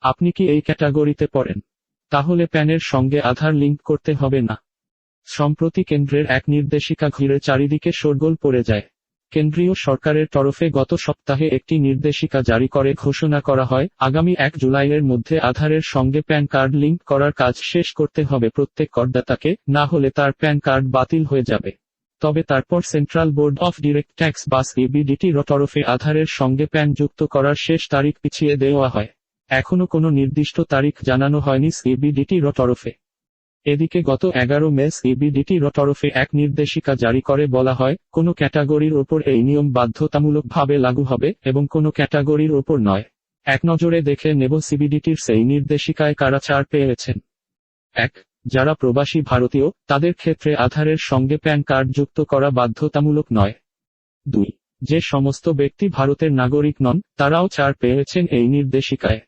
আপনি কি এই ক্যাটাগরিতে পড়েন? তাহলে প্যানের সঙ্গে আধার লিংক করতে হবে না। সম্প্রতি কেন্দ্রের এক নির্দেশিকা ঘিরে চারিদিকে শোরগোল পড়ে যায়। কেন্দ্রীয় সরকারের তরফে গত সপ্তাহে একটি নির্দেশিকা জারি করে ঘোষণা করা হয়, আগামী 1 জুলাইয়ের মধ্যে আধারের সঙ্গে প্যান কার্ড লিংক করার কাজ শেষ করতে হবে প্রত্যেক করদাতাকে, না হলে তার প্যান কার্ড বাতিল হয়ে যাবে। তবে তারপর central board of direct tax বা সিবিডিটির তরফে আধারের সঙ্গে প্যান যুক্ত করার শেষ তারিখ পিছিয়ে দেওয়া হয়। এখনো কোনো নির্দিষ্ট তারিখ জানানো হয়নি সিবিডিটির তরফে। এদিকে গত 11 মে সিবিডিটির তরফে এক নির্দেশিকা জারি করে বলা হয়, কোনো ক্যাটাগরির ওপর এই নিয়ম বাধ্যতামূলকভাবে লাগু হবে এবং কোনো ক্যাটাগরির ওপর নয়। এক নজরে দেখে নেব সিবিডিটির সেই নির্দেশিকায় কারা ছাড় পেয়েছেন। 1. যারা প্রবাসী ভারতীয়, তাদের ক্ষেত্রে আধারের সঙ্গে প্যান কার্ড যুক্ত করা বাধ্যতামূলক নয়। 2. যে সমস্ত ব্যক্তি ভারতের নাগরিক নন, তারাও ছাড় পেয়েছেন এই নির্দেশিকায়।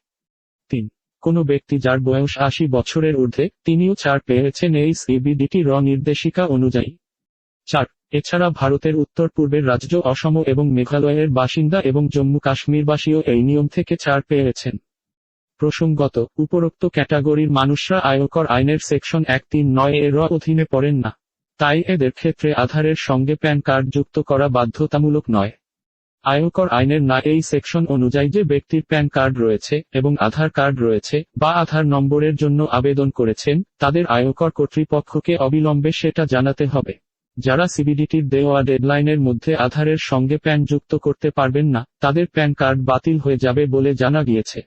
3. কোনো ব্যক্তি যার বয়স 80 বছরের ঊর্ধ্বে, তিনিও ছাড় পেয়েছেন এই সিবিডিটি-র নির্দেশিকা অনুযায়ী। 4. এছাড়া ভারতের উত্তর পূর্বের রাজ্য অসম এবং মেঘালয়ের বাসিন্দা এবং জম্মু কাশ্মীরবাসীও এই নিয়ম থেকে ছাড় পেয়েছেন। প্রসঙ্গত, উপরোক্ত ক্যাটাগরির মানুষরা আয়কর আইনের সেকশন 139 এর অধীনে পড়েন না। তাই এদের ক্ষেত্রে আধারের সঙ্গে প্যান কার্ড যুক্ত করা বাধ্যতামূলক নয়। আয়কর আইনের না এই সেকশন অনুযায়ী যে ব্যক্তির প্যান কার্ড রয়েছে এবং আধার কার্ড রয়েছে বা আধার নম্বরের জন্য আবেদন করেছেন, তাদের আয়কর কর্তৃপক্ষকে অবিলম্বে সেটা জানাতে হবে। যারা সিবিডিটির দেওয়া ডেডলাইনের মধ্যে আধারের সঙ্গে প্যান যুক্ত করতে পারবেন না, তাদের প্যান কার্ড বাতিল হয়ে যাবে বলে জানা গিয়েছে।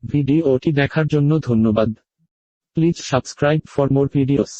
ভিডিওটি দেখার জন্য ধন্যবাদ। Please subscribe for more videos.